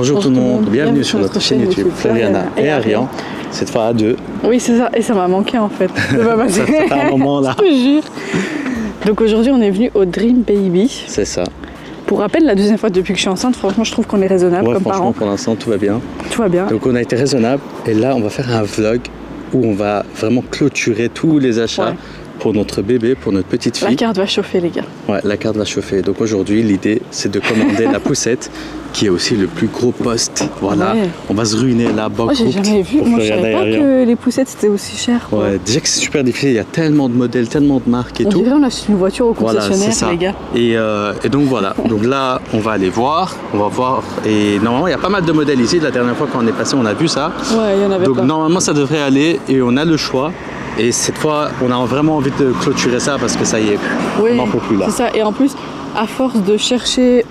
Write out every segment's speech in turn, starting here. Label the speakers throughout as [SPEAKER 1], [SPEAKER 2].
[SPEAKER 1] Bonjour tout le monde, bienvenue sur notre chaîne YouTube Floriana et Arian, cette fois à deux.
[SPEAKER 2] Oui c'est ça, et ça m'a manqué en fait.
[SPEAKER 1] Ça fait un moment là.
[SPEAKER 2] Je te jure. Donc aujourd'hui on est venu au Dream Baby.
[SPEAKER 1] C'est ça.
[SPEAKER 2] Pour rappel, la deuxième fois depuis que je suis enceinte, franchement je trouve qu'on est raisonnable comme
[SPEAKER 1] franchement,
[SPEAKER 2] parents.
[SPEAKER 1] pour l'instant tout va bien.
[SPEAKER 2] Tout va bien.
[SPEAKER 1] Donc on a été raisonnable et là on va faire un vlog où on va vraiment clôturer tous les achats pour notre bébé, pour notre petite fille.
[SPEAKER 2] La carte va chauffer les gars.
[SPEAKER 1] Ouais, la carte va chauffer. Donc aujourd'hui l'idée c'est de commander la poussette qui est aussi le plus gros poste. Voilà, on va se ruiner là,
[SPEAKER 2] Moi j'ai jamais vu, moi je savais pas que les poussettes c'était aussi cher. Quoi.
[SPEAKER 1] Ouais, déjà que c'est super difficile, il y a tellement de modèles, tellement de marques et tout.
[SPEAKER 2] On dirait on achète une voiture au concessionnaire,
[SPEAKER 1] voilà, ça.
[SPEAKER 2] les gars.
[SPEAKER 1] Et donc voilà, donc là on va aller voir, on va voir. Et normalement il y a pas mal de modèles ici. La dernière fois quand on est passé on a vu ça.
[SPEAKER 2] Ouais, il y en avait
[SPEAKER 1] donc
[SPEAKER 2] plein.
[SPEAKER 1] Normalement ça devrait aller et on a le choix. Et cette fois on a vraiment envie de clôturer ça parce que ça y est, on n'en peut plus là.
[SPEAKER 2] C'est ça, et en plus à force de chercher,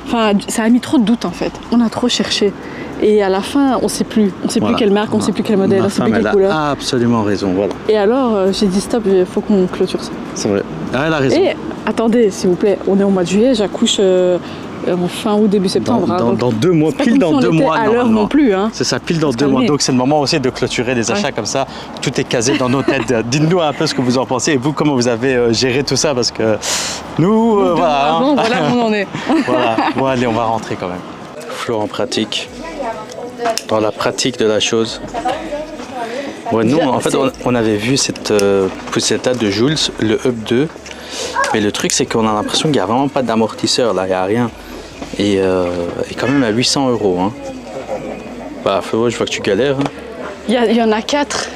[SPEAKER 2] enfin ça a mis trop de doutes en fait. On a trop cherché. Et à la fin, on sait plus quelle marque, on sait plus quel modèle, on sait plus quelle couleur.
[SPEAKER 1] Elle a absolument raison, voilà.
[SPEAKER 2] Et alors, j'ai dit stop, il faut qu'on clôture ça.
[SPEAKER 1] C'est vrai. Ah, elle a raison.
[SPEAKER 2] Et attendez, s'il vous plaît, on est au mois de juillet, j'accouche en fin août, début septembre.
[SPEAKER 1] Dans 2 mois, pile dans 2 mois.
[SPEAKER 2] À l'heure non plus. Hein.
[SPEAKER 1] C'est ça, pile dans 2 mois. Donc c'est le moment aussi de clôturer les achats comme ça. Tout est casé dans nos têtes. Dites-nous un peu ce que vous en pensez et vous, comment vous avez géré tout ça parce que nous, voilà.
[SPEAKER 2] Bon, voilà où on en est.
[SPEAKER 1] Voilà. Bon, allez, on va rentrer quand même. Flo en pratique. Dans la pratique de la chose. Ouais, nous, en fait, on avait vu cette poussette de Jules, le Up 2. Mais le truc, c'est qu'on a l'impression qu'il n'y a vraiment pas d'amortisseur là, il n'y a rien. Et quand même à 800 €. Hein. Bah, Flo, je vois que tu galères. Hein.
[SPEAKER 2] Il y en a 4.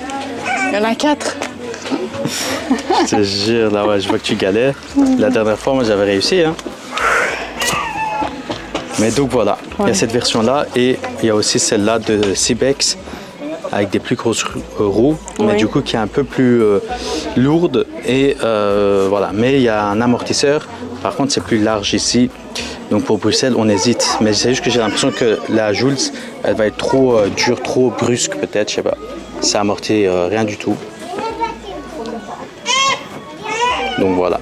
[SPEAKER 2] Il y en a 4.
[SPEAKER 1] Je te jure, là, ouais, je vois que tu galères. La dernière fois, moi, j'avais réussi. Hein. Mais donc voilà, il y a cette version-là et il y a aussi celle-là de Cybex avec des plus grosses roues, mais du coup qui est un peu plus lourde et voilà. Mais il y a un amortisseur. Par contre, c'est plus large ici. Donc pour Bruxelles, on hésite. Mais c'est juste que j'ai l'impression que la Jules, elle va être trop dure, trop brusque peut-être, je sais pas. Ça amortit rien du tout. Donc voilà.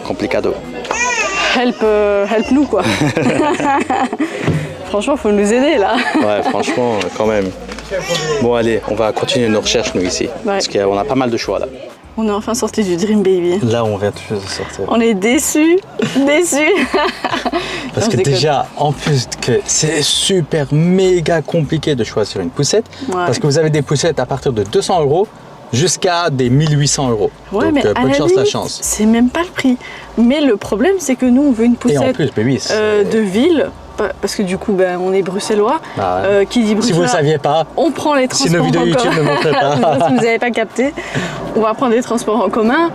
[SPEAKER 1] Complicado.
[SPEAKER 2] Help nous quoi. Franchement, faut nous aider là.
[SPEAKER 1] Ouais, franchement, quand même. Bon, allez, on va continuer nos recherches nous ici. Parce qu'on a pas mal de choix là.
[SPEAKER 2] On est enfin sorti du Dream Baby.
[SPEAKER 1] Là, on vient tout de sortir.
[SPEAKER 2] On est déçus.
[SPEAKER 1] Parce que déjà, en plus que c'est super méga compliqué de choisir une poussette. Parce que vous avez des poussettes à partir de 200 € jusqu'à des 1800 €.
[SPEAKER 2] Ouais,
[SPEAKER 1] donc
[SPEAKER 2] mais
[SPEAKER 1] bonne chance, la chance.
[SPEAKER 2] C'est même pas le prix. Mais le problème, c'est que nous, on veut une poussette
[SPEAKER 1] et en plus,
[SPEAKER 2] de ville. Parce que du coup, on est bruxellois. Qui dit bruxellois,
[SPEAKER 1] si vous ne le saviez pas,
[SPEAKER 2] on prend les transports
[SPEAKER 1] si nos vidéos YouTube ne montraient pas.
[SPEAKER 2] Si vous n'avez pas capté, on va prendre des transports en commun.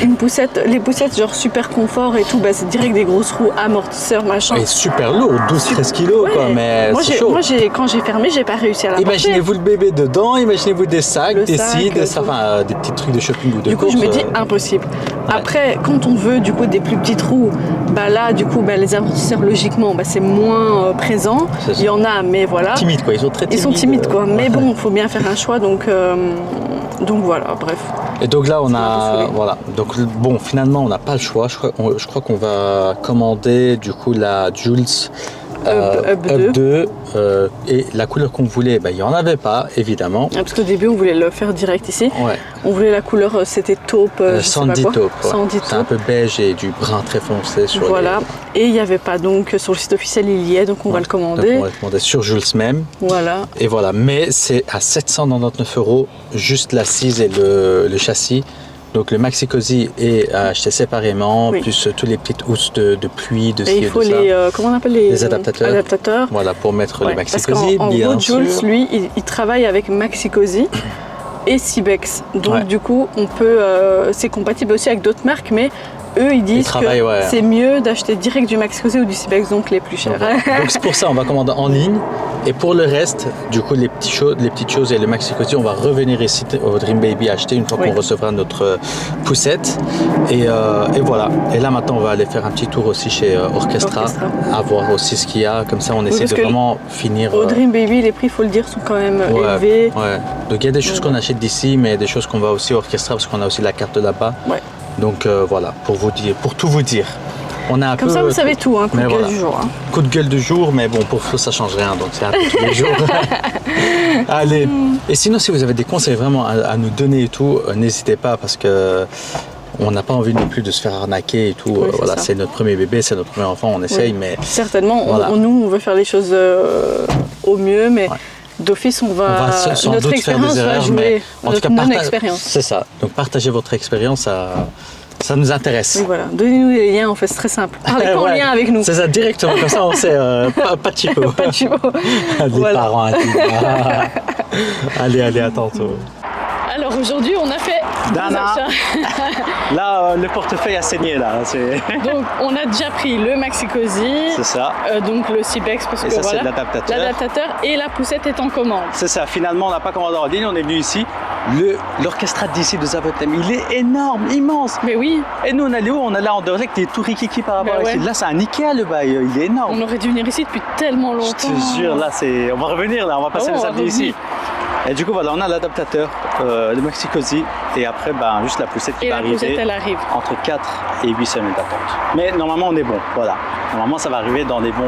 [SPEAKER 2] Une poussette, les poussettes genre super confort et tout, c'est direct des grosses roues, amortisseurs, machin.
[SPEAKER 1] Et super lourd, 12-13 kilos quoi, mais
[SPEAKER 2] moi,
[SPEAKER 1] c'est chaud.
[SPEAKER 2] Moi, quand j'ai fermé, j'ai pas réussi à la porter.
[SPEAKER 1] Imaginez-vous le bébé dedans, imaginez-vous des sacs, des cides, des petits trucs de shopping ou de
[SPEAKER 2] Du coup, je me dis impossible. Après, quand on veut du coup des plus petites roues, là du coup les amortisseurs logiquement c'est moins présent. Il y en a, mais voilà.
[SPEAKER 1] Timides quoi, ils sont très timides.
[SPEAKER 2] Ils sont timides quoi, mais bon, il faut bien faire un choix donc voilà, bref.
[SPEAKER 1] Et donc là on a voilà, donc bon finalement on n'a pas le choix. Je crois qu'on va commander du coup la Jules Up 2 et la couleur qu'on voulait, il n'y en avait pas évidemment.
[SPEAKER 2] Parce qu'au début on voulait le faire direct ici.
[SPEAKER 1] Ouais.
[SPEAKER 2] On voulait la couleur, c'était taupe,
[SPEAKER 1] Sandy taupe.
[SPEAKER 2] Sandy
[SPEAKER 1] c'est un peu beige et du brun très foncé sur
[SPEAKER 2] voilà. Et il n'y avait pas, donc sur le site officiel il y est, donc on va le commander.
[SPEAKER 1] Donc on va le commander sur Jules même.
[SPEAKER 2] Voilà.
[SPEAKER 1] Et voilà, mais c'est à 799 €, juste l'assise et le châssis. Donc le Maxi Cosi est acheté séparément, plus tous les petites housses de pluie, de ci et de ça.
[SPEAKER 2] Il faut les, comment on appelle les adaptateurs.
[SPEAKER 1] Voilà, pour mettre les Maxi
[SPEAKER 2] Parce
[SPEAKER 1] Cosi,
[SPEAKER 2] en gros, Jules, lui, il travaille avec Maxi Cosi et Cybex. Donc du coup, on peut, c'est compatible aussi avec d'autres marques, mais eux, ils disent que c'est mieux d'acheter direct du Maxi Cosi ou du Cybex, donc les plus chers.
[SPEAKER 1] Donc c'est pour ça, on va commander en ligne. Et pour le reste, du coup, les petites choses et le Maxi Cosi, on va revenir ici au Dream Baby acheter une fois qu'on recevra notre poussette. Et voilà. Et là, maintenant, on va aller faire un petit tour aussi chez Orchestra, à voir aussi ce qu'il y a. Comme ça, on essaie de vraiment finir.
[SPEAKER 2] Au Dream Baby, les prix, il faut le dire, sont quand même élevés.
[SPEAKER 1] Ouais. Donc il y a des choses qu'on achète d'ici, mais des choses qu'on va aussi au Orchestra parce qu'on a aussi la carte là-bas. Donc voilà, pour tout vous dire. on a un
[SPEAKER 2] Comme
[SPEAKER 1] peu...
[SPEAKER 2] ça, vous savez tout, hein, coup de gueule du jour. Hein.
[SPEAKER 1] Coup de gueule du jour, mais bon, pour Flo, ça change rien, donc c'est un peu tous les jours. Allez. Et sinon, si vous avez des conseils vraiment à nous donner et tout, n'hésitez pas parce que on n'a pas envie non plus de se faire arnaquer et tout.
[SPEAKER 2] Oui,
[SPEAKER 1] voilà, c'est notre premier bébé, c'est notre premier enfant, on essaye, mais...
[SPEAKER 2] Certainement,
[SPEAKER 1] voilà.
[SPEAKER 2] Nous, on veut faire les choses au mieux, mais d'office, notre expérience va jouer,
[SPEAKER 1] en tout cas,
[SPEAKER 2] notre expérience.
[SPEAKER 1] C'est ça. Donc, partagez votre expérience, ça nous intéresse.
[SPEAKER 2] Oui, voilà. Donnez-nous des liens, en fait, c'est très simple. Parlez pas en lien avec nous.
[SPEAKER 1] C'est ça, directement, comme ça, on sait, pas de chipo.
[SPEAKER 2] Pas de chipo.
[SPEAKER 1] Les parents intimes. Allez, à tantôt.
[SPEAKER 2] Alors aujourd'hui, on a fait
[SPEAKER 1] Dana. Là, le portefeuille a saigné là.
[SPEAKER 2] Donc on a déjà pris le Maxi-Cosi.
[SPEAKER 1] C'est ça.
[SPEAKER 2] Donc le Cybex parce
[SPEAKER 1] et
[SPEAKER 2] que
[SPEAKER 1] ça,
[SPEAKER 2] voilà.
[SPEAKER 1] C'est l'adaptateur.
[SPEAKER 2] L'adaptateur et la poussette est en commande.
[SPEAKER 1] C'est ça. Finalement, on n'a pas commandé en ligne. On est venu ici. L'orchestra d'ici de Zaventem, il est énorme, immense.
[SPEAKER 2] Mais oui.
[SPEAKER 1] Et nous, on allait où? On allait en Anderlecht, il est tout rikiki par rapport à ici. Là, c'est un Ikea le bail. Il est énorme.
[SPEAKER 2] On aurait dû venir ici depuis tellement longtemps.
[SPEAKER 1] Je te jure, là, on va revenir là. On va passer le samedi ici. Et du coup, voilà, on a l'adaptateur, le Maxi-Cosi, et après, juste la poussette qui va arriver entre 4 et 8 semaines d'attente. Mais normalement, on est bon, voilà. Normalement, ça va arriver dans les bons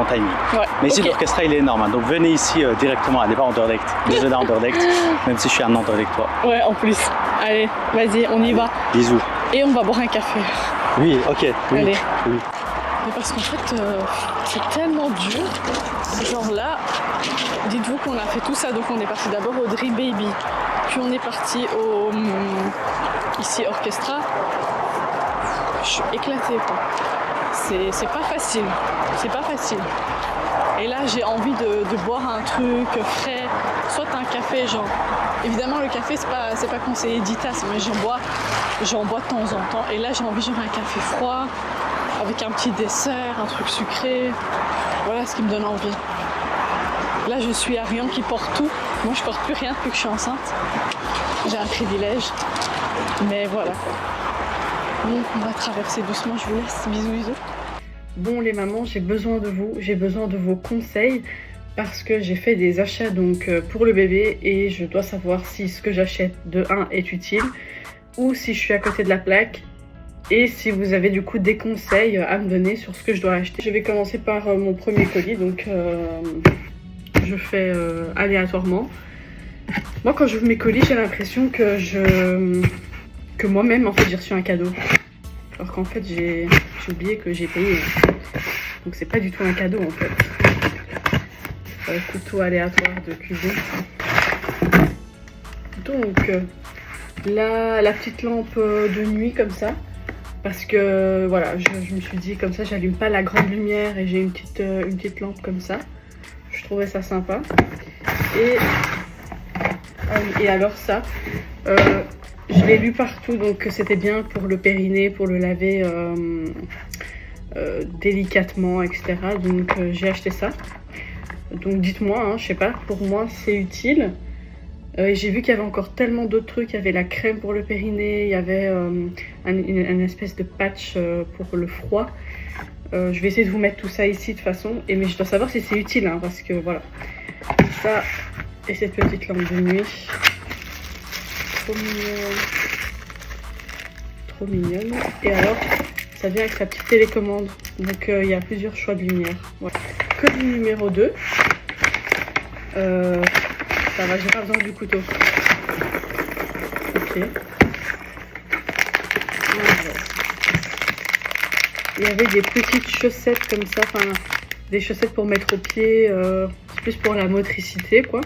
[SPEAKER 1] timings.
[SPEAKER 2] Ouais,
[SPEAKER 1] mais ici, l'orchestra, il est énorme, hein, donc venez ici directement, allez pas à Anderlecht. Désolé à Anderlecht, même si je suis un Anderlechtois.
[SPEAKER 2] Ouais, en plus. Allez, vas-y, on y va.
[SPEAKER 1] Bisous.
[SPEAKER 2] Et on va boire un café.
[SPEAKER 1] Oui, ok. Oui,
[SPEAKER 2] allez.
[SPEAKER 1] Oui.
[SPEAKER 2] Mais parce qu'en fait, c'est tellement dur. Genre là, dites-vous qu'on a fait tout ça, donc on est parti d'abord au Dri Baby, puis on est parti au ici Orchestra. Je suis éclatée quoi. C'est pas facile, Et là j'ai envie de boire un truc frais, soit un café genre. Évidemment le café c'est pas conseillé 10 tasses, mais j'en bois de temps en temps. Et là j'ai envie genre un café froid, avec un petit dessert, un truc sucré. Voilà ce qui me donne envie. Là, je suis Ariane qui porte tout. Moi, je porte plus rien depuis que je suis enceinte. J'ai un privilège. Mais voilà. Donc, on va traverser doucement. Je vous laisse. Bisous, bisous. Bon, les mamans, j'ai besoin de vous. J'ai besoin de vos conseils parce que j'ai fait des achats donc pour le bébé et je dois savoir si ce que j'achète de 1 est utile ou si je suis à côté de la plaque. Et si vous avez du coup des conseils à me donner sur ce que je dois acheter. Je vais commencer par mon premier colis, donc je fais aléatoirement. Moi quand j'ouvre mes colis, j'ai l'impression que moi-même en fait j'ai reçu un cadeau. Alors qu'en fait j'ai oublié que j'ai payé. Donc c'est pas du tout un cadeau en fait. Couteau aléatoire de cuisine. Donc la petite lampe de nuit comme ça. Parce que voilà, je me suis dit comme ça j'allume pas la grande lumière et j'ai une petite lampe comme ça. Je trouvais ça sympa. Et alors ça, je l'ai lu partout donc que c'était bien pour le périnée, pour le laver délicatement, etc. Donc j'ai acheté ça. Donc dites-moi, hein, je sais pas, pour moi c'est utile. J'ai vu qu'il y avait encore tellement d'autres trucs. Il y avait la crème pour le périnée, il y avait une espèce de patch pour le froid. Je vais essayer de vous mettre tout ça ici de toute façon. Mais je dois savoir si c'est utile, hein, parce que voilà. Ça et cette petite lampe de nuit. Trop mignonne. Trop mignonne. Et alors, ça vient avec sa petite télécommande. Donc il y a plusieurs choix de lumière. Voilà. Colis numéro 2. Ça va, j'ai pas besoin du couteau. Ok. Il y avait des petites chaussettes comme ça, enfin des chaussettes pour mettre aux pieds, c'est plus pour la motricité quoi.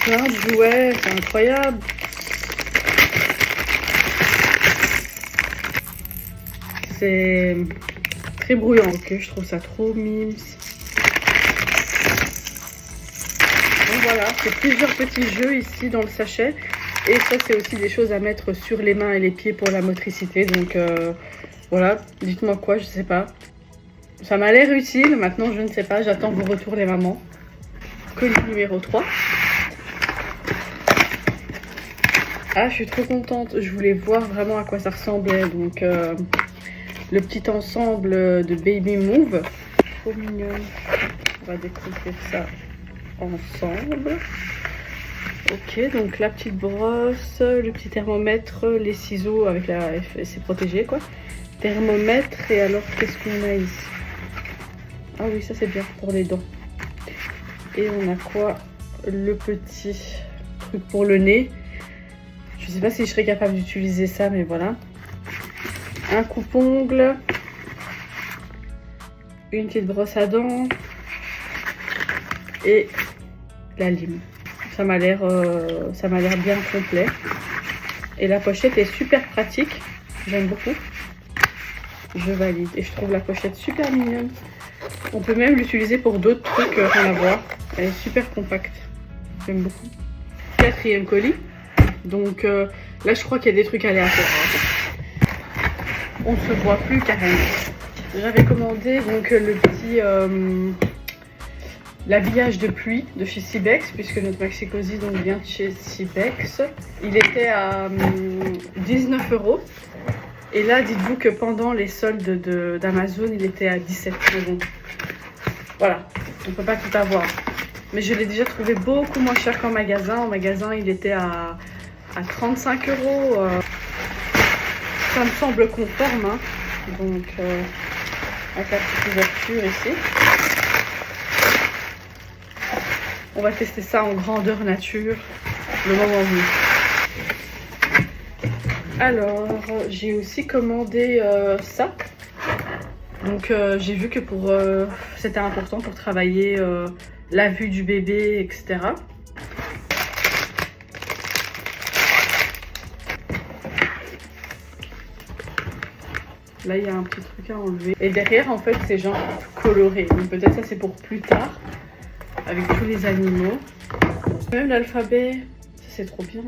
[SPEAKER 2] Plein de jouets, c'est incroyable. C'est très bruyant, ok, je trouve ça trop mimes. Donc voilà, c'est plusieurs petits jeux ici dans le sachet. Et ça, c'est aussi des choses à mettre sur les mains et les pieds pour la motricité. Donc voilà, dites-moi quoi, je sais pas. Ça m'a l'air utile, maintenant je ne sais pas, j'attends vos retours les mamans. Colis numéro 3. Ah, je suis trop contente, je voulais voir vraiment à quoi ça ressemblait. Donc le petit ensemble de Baby Move. Trop mignonne. On va découvrir ça ensemble. Ok, donc la petite brosse, le petit thermomètre, les ciseaux avec c'est protégé quoi. Thermomètre. Et alors, qu'est-ce qu'on a ici? Ah oui, ça c'est bien pour les dents. Et on a quoi? Le petit truc pour le nez. Je sais pas si je serais capable d'utiliser ça, mais voilà. Un coupe-ongle. Une petite brosse à dents. Et la lime. Ça m'a l'air bien complet. Et la pochette est super pratique. J'aime beaucoup. Je valide. Et je trouve la pochette super mignonne. On peut même l'utiliser pour d'autres trucs, rien à voir. Elle est super compacte. J'aime beaucoup. 4e colis. Donc là, je crois qu'il y a des trucs aléatoires. On ne se voit plus carrément. J'avais commandé donc le petit l'habillage de pluie de chez Cybex, puisque notre Maxi Cosi donc vient de chez Cybex. Il était à 19 €. Et là, dites-vous que pendant les soldes d'Amazon, il était à 17 €. Voilà, on ne peut pas tout avoir. Mais je l'ai déjà trouvé beaucoup moins cher qu'en magasin. En magasin, il était à 35 €. Ça me semble conforme. Hein. Donc, avec la petite ouverture ici. On va tester ça en grandeur nature le moment venu. Alors, j'ai aussi commandé ça. Donc, j'ai vu que c'était important pour travailler la vue du bébé, etc. Là, il y a un petit truc à enlever. Et derrière, en fait, c'est genre coloré. Donc, peut-être ça, c'est pour plus tard, avec tous les animaux. Même l'alphabet, ça, c'est trop bien.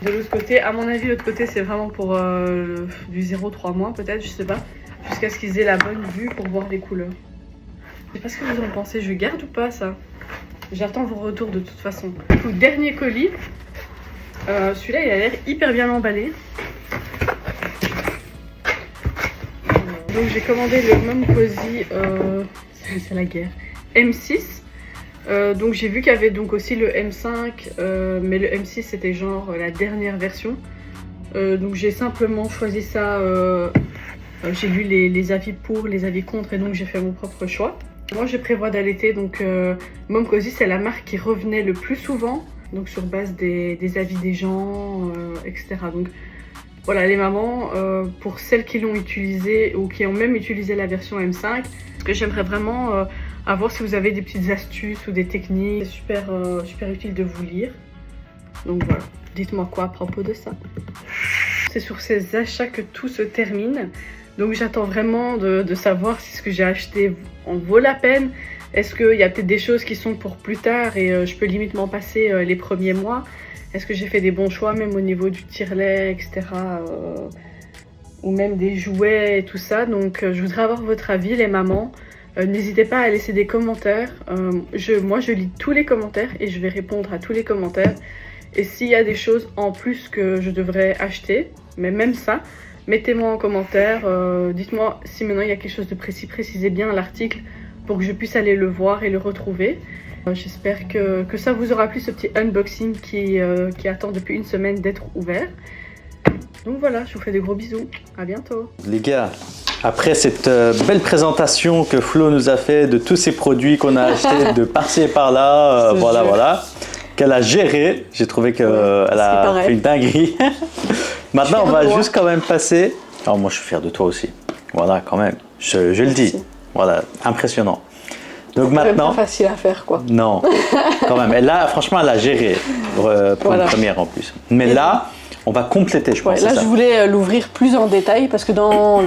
[SPEAKER 2] De l'autre côté, à mon avis, l'autre côté, c'est vraiment pour du 0-3 mois, peut-être, je sais pas. Jusqu'à ce qu'ils aient la bonne vue pour voir les couleurs. Je sais pas ce que vous en pensez. Je garde ou pas, ça? J'attends vos retours de toute façon. Donc, dernier colis. Celui-là, il a l'air hyper bien emballé. Donc j'ai commandé le Mom Cosi, c'est la guerre, M6. Donc j'ai vu qu'il y avait donc aussi le M5, mais le M6 c'était genre la dernière version. Donc j'ai simplement choisi ça, j'ai lu les avis pour, les avis contre, et donc j'ai fait mon propre choix. Moi je prévois d'allaiter, donc Mom Cosi c'est la marque qui revenait le plus souvent, donc sur base des avis des gens, etc. Donc voilà les mamans, pour celles qui l'ont utilisé ou qui ont même utilisé la version M5, ce que j'aimerais vraiment à voir si vous avez des petites astuces ou des techniques. C'est super utile de vous lire. Donc voilà, dites-moi quoi à propos de ça. C'est sur ces achats que tout se termine. Donc j'attends vraiment de savoir si ce que j'ai acheté en vaut la peine. Est-ce qu'il y a peut-être des choses qui sont pour plus tard et je peux limite m'en passer les premiers mois. Est-ce que j'ai fait des bons choix même au niveau du tire-lait, etc. Ou même des jouets et tout ça. Donc je voudrais avoir votre avis les mamans. N'hésitez pas à laisser des commentaires. Moi je lis tous les commentaires et je vais répondre à tous les commentaires. Et s'il y a des choses en plus que je devrais acheter, mais même ça, mettez-moi en commentaire. Dites-moi si maintenant il y a quelque chose de précis. Précisez bien l'article pour que je puisse aller le voir et le retrouver. J'espère que ça vous aura plu, ce petit unboxing qui attend depuis une semaine d'être ouvert. Donc voilà, je vous fais de gros bisous. À bientôt.
[SPEAKER 1] Les gars, après cette belle présentation que Flo nous a fait de tous ces produits qu'on a achetés de par-ci et par-là, voilà, qu'elle a géré, j'ai trouvé qu'elle a fait une dinguerie. Maintenant, on va juste quand même passer. Alors moi, je suis fier de toi aussi. Voilà, quand même, je le dis. Voilà, impressionnant. Donc maintenant,
[SPEAKER 2] pas facile à faire quoi.
[SPEAKER 1] Non, quand même. Et là, franchement, elle a géré pour une première en plus. Mais là, on va compléter, je pense.
[SPEAKER 2] Là, je voulais l'ouvrir plus en détail parce que dans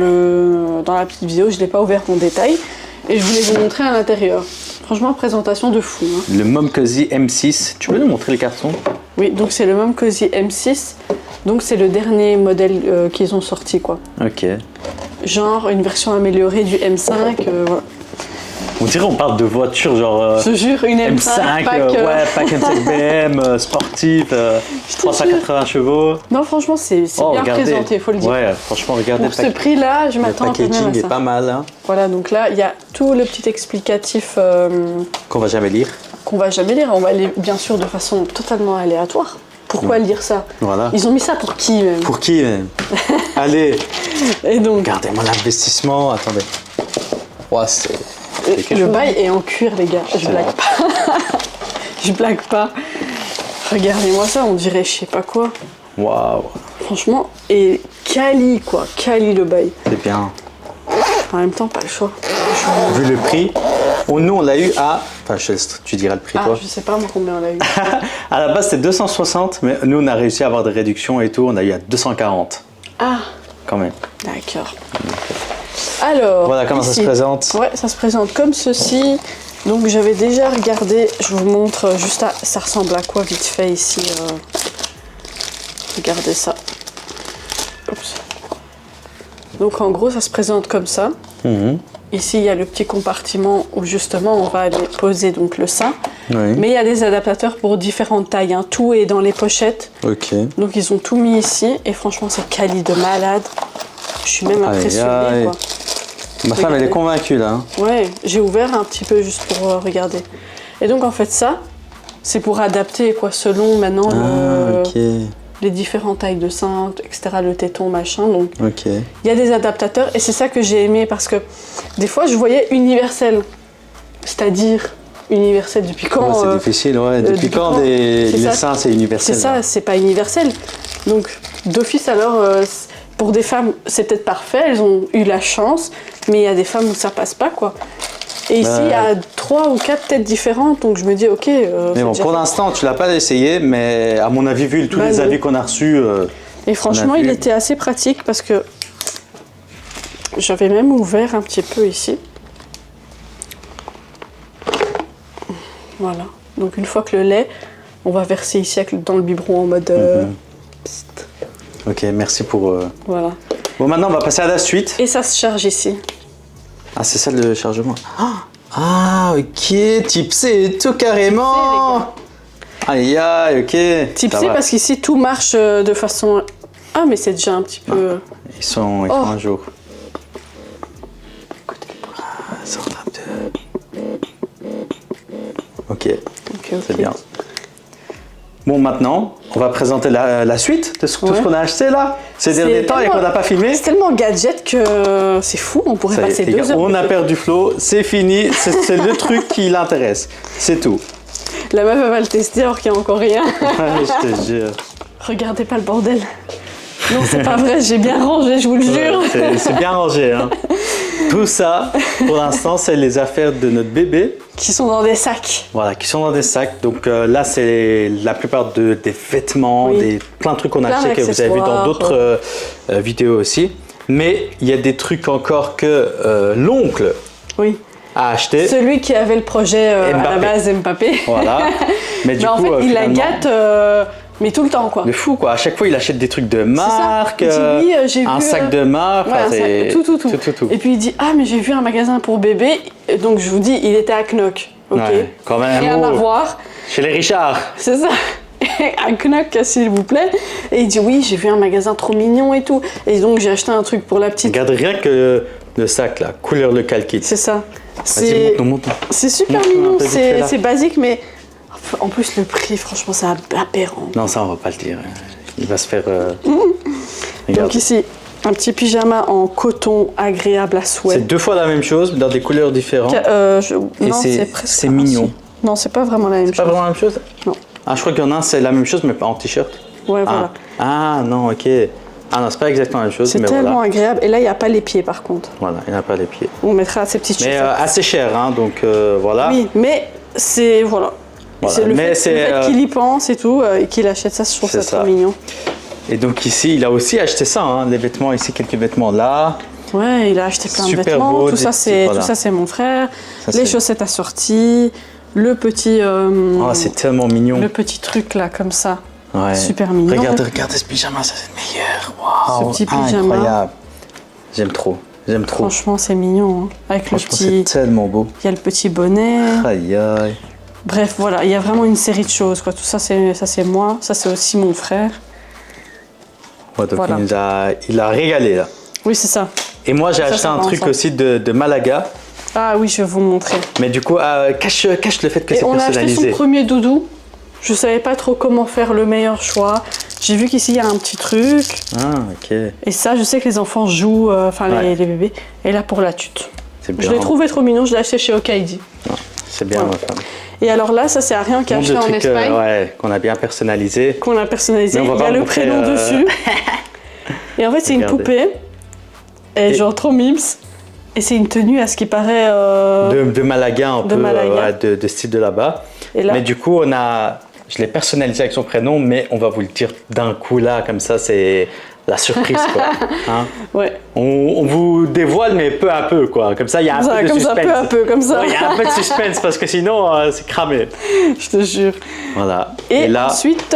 [SPEAKER 2] la petite vidéo, je ne l'ai pas ouvert en détail et je voulais vous montrer à l'intérieur. Franchement, présentation de fou. Hein.
[SPEAKER 1] Le Mom Cosi M6. Tu peux nous montrer le carton?
[SPEAKER 2] Oui, donc c'est le Mom Cosi M6. Donc c'est le dernier modèle qu'ils ont sorti quoi.
[SPEAKER 1] Ok.
[SPEAKER 2] Genre une version améliorée du M5. Voilà.
[SPEAKER 1] On dirait on parle de voiture genre
[SPEAKER 2] je jure, une M5
[SPEAKER 1] pack M5 BM, sportive, 380 chevaux.
[SPEAKER 2] Non, franchement, c'est bien présenté, il faut le dire.
[SPEAKER 1] Ouais, franchement, regardez.
[SPEAKER 2] Pour ce prix-là, je m'attends quand même à ça.
[SPEAKER 1] Le packaging est pas mal. Hein.
[SPEAKER 2] Voilà, donc là, il y a tout le petit explicatif.
[SPEAKER 1] Qu'on va jamais lire.
[SPEAKER 2] On va aller, bien sûr, de façon totalement aléatoire. Pourquoi lire ça?
[SPEAKER 1] Voilà.
[SPEAKER 2] Ils ont mis ça pour qui même?
[SPEAKER 1] Pour qui même? Allez.
[SPEAKER 2] Et donc,
[SPEAKER 1] regardez-moi l'investissement. Attendez. Ouais,
[SPEAKER 2] le bail est en cuir, les gars. Je blague pas. Je blague pas. Regardez-moi ça, on dirait je sais pas quoi.
[SPEAKER 1] Waouh.
[SPEAKER 2] Franchement, et quali quoi. Quali le bail.
[SPEAKER 1] C'est bien.
[SPEAKER 2] En même temps, pas le choix.
[SPEAKER 1] Vu le prix, nous on l'a eu à... Enfin, tu diras le prix toi.
[SPEAKER 2] Je sais pas moi combien on l'a eu.
[SPEAKER 1] À la base c'était 260, mais nous on a réussi à avoir des réductions et tout, on a eu à 240.
[SPEAKER 2] Ah.
[SPEAKER 1] Quand même.
[SPEAKER 2] D'accord. Alors,
[SPEAKER 1] voilà comment
[SPEAKER 2] ici,
[SPEAKER 1] ça se présente.
[SPEAKER 2] Ouais, ça se présente comme ceci. Donc j'avais déjà regardé, je vous montre juste ça ressemble à quoi vite fait ici. Regardez ça. Oups. Donc en gros ça se présente comme ça. Ici il y a le petit compartiment où justement on va aller poser donc le sein.
[SPEAKER 1] Oui.
[SPEAKER 2] Mais il y a des adaptateurs pour différentes tailles. Hein. Tout est dans les pochettes.
[SPEAKER 1] Ok.
[SPEAKER 2] Donc ils ont tout mis ici et franchement c'est quali de malade. Je suis même impressionnée quoi.
[SPEAKER 1] Ma femme elle est convaincue là.
[SPEAKER 2] Ouais, j'ai ouvert un petit peu juste pour regarder. Et donc en fait ça, c'est pour adapter quoi selon maintenant les différentes tailles de sein, etc. Le téton machin. Donc il y a des adaptateurs et c'est ça que j'ai aimé parce que des fois je voyais universel, c'est-à-dire universel depuis quand
[SPEAKER 1] c'est difficile ouais. Depuis quand les seins c'est universel?
[SPEAKER 2] C'est ça, c'est pas universel. Donc d'office alors. Pour des femmes, c'est peut-être parfait, elles ont eu la chance, mais il y a des femmes où ça passe pas, quoi. Et ici, il y a 3 ou 4 têtes différentes, donc je me dis, ok...
[SPEAKER 1] mais bon, pour l'instant, tu l'as pas essayé, mais à mon avis, vu tous les avis qu'on a reçus...
[SPEAKER 2] et franchement, il était assez pratique, parce que j'avais même ouvert un petit peu ici. Voilà. Donc une fois que le lait, on va verser ici dans le biberon en mode...
[SPEAKER 1] Ok, merci pour...
[SPEAKER 2] Voilà.
[SPEAKER 1] Bon, maintenant, on va passer à la suite.
[SPEAKER 2] Et ça se charge ici.
[SPEAKER 1] Ah, c'est ça le chargement. Ah, ok, type C et tout carrément. Aïe, aïe, ok.
[SPEAKER 2] Type C parce qu'ici, tout marche de façon... Ah, mais c'est déjà un petit peu...
[SPEAKER 1] Ils sont un jour. C'est en train de... Ok, c'est bien. Bon, maintenant, on va présenter la suite de tout ce qu'on a acheté là. Ces derniers temps et qu'on n'a pas filmé.
[SPEAKER 2] C'est tellement gadget que c'est fou, on pourrait passer 2 heures.
[SPEAKER 1] On a perdu Flo, c'est fini, c'est le truc qui l'intéresse, c'est tout.
[SPEAKER 2] La meuf elle va le tester alors qu'il n'y a encore rien.
[SPEAKER 1] Je te jure.
[SPEAKER 2] Regardez pas le bordel. Non, c'est pas vrai, j'ai bien rangé, je vous le jure.
[SPEAKER 1] C'est bien rangé, hein. Tout ça, pour l'instant, c'est les affaires de notre bébé.
[SPEAKER 2] Qui sont dans des sacs.
[SPEAKER 1] Voilà, qui sont dans des sacs. Donc là, c'est la plupart des vêtements, plein de trucs qu'on a achetés que vous avez vu dans d'autres vidéos aussi. Mais il y a des trucs encore que l'oncle a acheté.
[SPEAKER 2] Celui qui avait le projet à la base Mbappé.
[SPEAKER 1] Voilà. Mais du coup,
[SPEAKER 2] en fait, il la gâte... mais tout le temps, quoi.
[SPEAKER 1] De fou, quoi. À chaque fois, il achète des trucs de marque, un sac de marque,
[SPEAKER 2] tout. Et puis il dit, ah, mais j'ai vu un magasin pour bébé. Et donc je vous dis, il était à Knock. Ok.
[SPEAKER 1] Ouais, quand même.
[SPEAKER 2] Rien à voir.
[SPEAKER 1] Chez les Richard.
[SPEAKER 2] C'est ça. À Knock, s'il vous plaît. Et il dit, oui, j'ai vu un magasin trop mignon et tout. Et donc j'ai acheté un truc pour la petite.
[SPEAKER 1] Regarde rien que le sac, là, couleur le calquit.
[SPEAKER 2] C'est ça.
[SPEAKER 1] C'est
[SPEAKER 2] super mignon, c'est basique, mais. En plus, le prix, franchement, c'est aberrant.
[SPEAKER 1] Non, ça, on va pas le dire. Il va se faire...
[SPEAKER 2] Donc ici, un petit pyjama en coton agréable à souhait.
[SPEAKER 1] C'est 2 fois la même chose, dans des couleurs différentes.
[SPEAKER 2] Non, c'est
[SPEAKER 1] mignon.
[SPEAKER 2] Non, c'est pas vraiment la même chose.
[SPEAKER 1] C'est pas vraiment la même chose?
[SPEAKER 2] Non.
[SPEAKER 1] Ah, je crois qu'il y en a un, c'est la même chose, mais pas en t-shirt.
[SPEAKER 2] Ouais, voilà.
[SPEAKER 1] Ah, non, ok. Ah non, c'est pas exactement la même chose.
[SPEAKER 2] C'est tellement agréable. Et là, il n'y a pas les pieds, par contre.
[SPEAKER 1] Voilà, il n'y a pas les pieds.
[SPEAKER 2] On mettra ces petites chaussettes.
[SPEAKER 1] Mais assez cher, hein, donc voilà.
[SPEAKER 2] Oui, mais c'est... Voilà.
[SPEAKER 1] Voilà.
[SPEAKER 2] C'est le fait qu'il y pense et tout, et qu'il achète ça, je trouve ça trop mignon.
[SPEAKER 1] Et donc ici, il a aussi acheté ça, hein, les vêtements ici, quelques vêtements là.
[SPEAKER 2] Ouais, il a acheté plein de vêtements.
[SPEAKER 1] Beau,
[SPEAKER 2] tout ça, c'est mon frère. Les chaussettes assorties, le petit...
[SPEAKER 1] oh, c'est tellement mignon.
[SPEAKER 2] Le petit truc là, comme ça.
[SPEAKER 1] Ouais.
[SPEAKER 2] Super mignon.
[SPEAKER 1] Regardez ce pyjama, ça c'est le meilleur. Wow,
[SPEAKER 2] ce petit pyjama.
[SPEAKER 1] Incroyable. J'aime trop.
[SPEAKER 2] Franchement, c'est mignon. Hein. Avec le petit...
[SPEAKER 1] c'est tellement beau.
[SPEAKER 2] Il y a le petit bonnet.
[SPEAKER 1] Aïe, aïe.
[SPEAKER 2] Bref, voilà, il y a vraiment une série de choses, quoi. Tout ça, c'est moi. Ça, c'est aussi mon frère.
[SPEAKER 1] Ouais, donc il a régalé, là.
[SPEAKER 2] Oui, c'est ça.
[SPEAKER 1] Et moi, j'ai acheté un truc aussi de Malaga.
[SPEAKER 2] Ah oui, je vais vous montrer.
[SPEAKER 1] Mais du coup, cache le fait que c'est personnalisé.
[SPEAKER 2] On a acheté son premier doudou. Je savais pas trop comment faire le meilleur choix. J'ai vu qu'ici, il y a un petit truc.
[SPEAKER 1] Ah, ok.
[SPEAKER 2] Et ça, je sais que les enfants jouent, les bébés. Et là, pour la tute. Je l'ai trouvé trop mignon, je l'ai acheté chez Okaidi.
[SPEAKER 1] C'est bien, ma femme.
[SPEAKER 2] Et alors là, ça, c'est Ariane qui a acheté en Espagne.
[SPEAKER 1] Qu'on a bien personnalisé.
[SPEAKER 2] Qu'on a personnalisé. Il y a le prénom dessus. Et en fait, c'est une poupée. Et genre trop mimes. Et c'est une tenue à ce qui paraît...
[SPEAKER 1] De Malaga, un peu, de style de là-bas. Mais du coup, je l'ai personnalisé avec son prénom, mais on va vous le dire d'un coup là, comme ça, c'est la surprise, quoi. Hein?
[SPEAKER 2] Ouais.
[SPEAKER 1] On vous dévoile, mais peu à peu, quoi. Comme ça, il y a un peu de suspense.
[SPEAKER 2] Peu à peu, comme ça.
[SPEAKER 1] Il y a un peu de suspense, parce que sinon, c'est cramé.
[SPEAKER 2] Je te jure.
[SPEAKER 1] Voilà.
[SPEAKER 2] Et là... ensuite...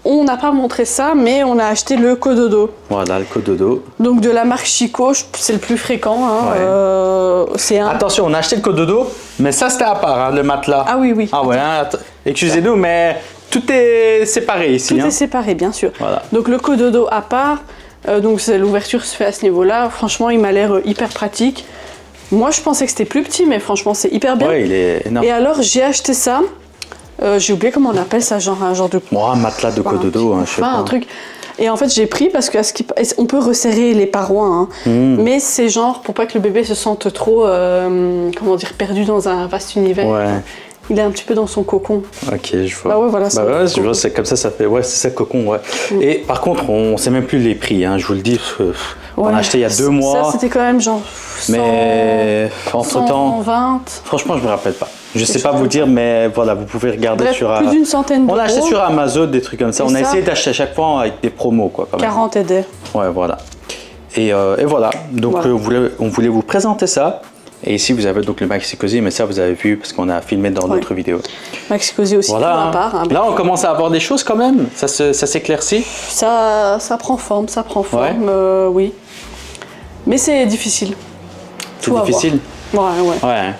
[SPEAKER 2] On n'a pas montré ça, mais on a acheté le cododo.
[SPEAKER 1] Voilà, le cododo.
[SPEAKER 2] Donc de la marque Chico, c'est le plus fréquent. Hein.
[SPEAKER 1] Attention, on a acheté le cododo, mais ça c'était à part, hein, le matelas.
[SPEAKER 2] Ah oui, oui.
[SPEAKER 1] Ah ouais, hein, excusez-nous, mais tout est séparé ici.
[SPEAKER 2] Tout est séparé, bien sûr.
[SPEAKER 1] Voilà.
[SPEAKER 2] Donc le cododo à part, donc l'ouverture se fait à ce niveau-là. Franchement, il m'a l'air hyper pratique. Moi, je pensais que c'était plus petit, mais franchement, c'est hyper bien.
[SPEAKER 1] Ouais, il est énorme.
[SPEAKER 2] Et alors, j'ai acheté ça. J'ai oublié comment on appelle ça, un genre de...
[SPEAKER 1] un matelas de cododo, hein, je sais pas.
[SPEAKER 2] Un truc. Et en fait, j'ai pris parce que on peut resserrer les parois, hein. Mais c'est genre pour pas que le bébé se sente trop, perdu dans un vaste univers.
[SPEAKER 1] Ouais.
[SPEAKER 2] Il est un petit peu dans son cocon.
[SPEAKER 1] Ok, je vois.
[SPEAKER 2] Bah ouais, voilà.
[SPEAKER 1] Je vois, c'est comme ça fait. Ouais, c'est ça le cocon, ouais. Et par contre, on sait même plus les prix, hein, je vous le dis. On a acheté il y a 2 mois.
[SPEAKER 2] Ça, c'était quand même genre 100,
[SPEAKER 1] mais entre-temps,
[SPEAKER 2] 120.
[SPEAKER 1] Franchement, je me rappelle pas. Je sais pas vous dire, mais voilà, vous pouvez regarder sur...
[SPEAKER 2] plus d'une centaine d'euros.
[SPEAKER 1] On a acheté sur Amazon des trucs comme ça. On a essayé d'acheter à chaque fois avec des promos, quoi. Quand même.
[SPEAKER 2] 40 aides.
[SPEAKER 1] Ouais, voilà. Et voilà. Donc, voilà. On voulait vous présenter ça. Et ici, vous avez donc le Maxi Cosi, mais ça, vous avez vu parce qu'on a filmé dans d'autres vidéos.
[SPEAKER 2] Maxi Cosi aussi,
[SPEAKER 1] voilà,
[SPEAKER 2] pour ma part. Hein,
[SPEAKER 1] là, on commence à avoir des choses quand même. Ça s'éclaircit.
[SPEAKER 2] Ça prend forme, oui. Mais c'est difficile.
[SPEAKER 1] C'est difficile.
[SPEAKER 2] Ouais.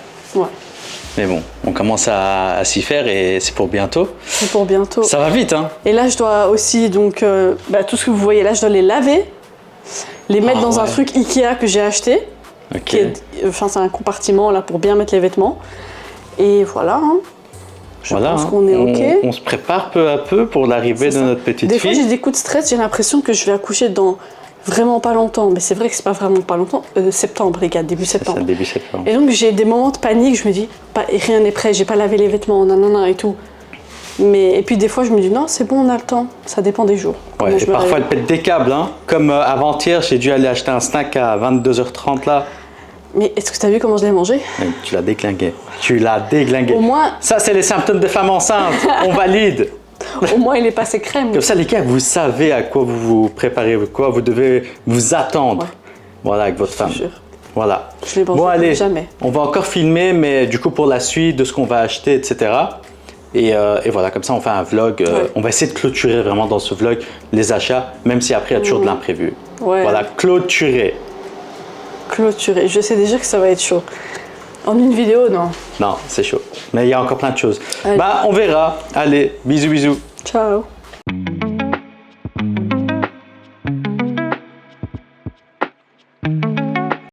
[SPEAKER 1] Mais bon, on commence à s'y faire et c'est pour bientôt.
[SPEAKER 2] C'est pour bientôt.
[SPEAKER 1] Ça va vite, hein.
[SPEAKER 2] Et là, je dois aussi, donc, tout ce que vous voyez là, je dois les laver, les mettre dans un truc Ikea que j'ai acheté.
[SPEAKER 1] Ok.
[SPEAKER 2] C'est un compartiment là pour bien mettre les vêtements. Et voilà. Hein. Je pense qu'on est OK.
[SPEAKER 1] On se prépare peu à peu pour l'arrivée de notre petite fille.
[SPEAKER 2] Des fois, j'ai des coups de stress, j'ai l'impression que je vais accoucher dans vraiment pas longtemps. Mais c'est vrai que c'est pas vraiment pas longtemps. Septembre, les gars, début septembre.
[SPEAKER 1] Ça, début septembre.
[SPEAKER 2] Et donc, j'ai des moments de panique. Je me dis, rien n'est prêt, j'ai pas lavé les vêtements, nanana et tout. Et puis des fois, je me dis, non, c'est bon, on a le temps. Ça dépend des jours.
[SPEAKER 1] Ouais, et parfois, elle pète des câbles. Hein. Comme avant-hier, j'ai dû aller acheter un snack à 22h30 là.
[SPEAKER 2] Mais est-ce que tu as vu comment je l'ai mangé?
[SPEAKER 1] Tu l'as déglingué. Tu l'as déglingué.
[SPEAKER 2] Au moins...
[SPEAKER 1] Ça, c'est les symptômes de femme enceinte. On valide.
[SPEAKER 2] Au moins, il est passé crème.
[SPEAKER 1] Comme ça, les gars, vous savez à quoi vous vous préparez, à quoi vous devez vous attendre. Ouais. Voilà, avec votre femme. Voilà.
[SPEAKER 2] Je l'ai mangé jamais.
[SPEAKER 1] On va encore filmer, mais du coup, pour la suite de ce qu'on va acheter, etc. Et voilà, comme ça, on fait un vlog. On va essayer de clôturer vraiment dans ce vlog les achats, même si après, il y a toujours de l'imprévu.
[SPEAKER 2] Ouais.
[SPEAKER 1] Voilà, clôturer.
[SPEAKER 2] Je sais déjà que ça va être chaud. En une vidéo, non.
[SPEAKER 1] Non, c'est chaud. Mais il y a encore plein de choses. On verra. Allez, bisous, bisous.
[SPEAKER 2] Ciao.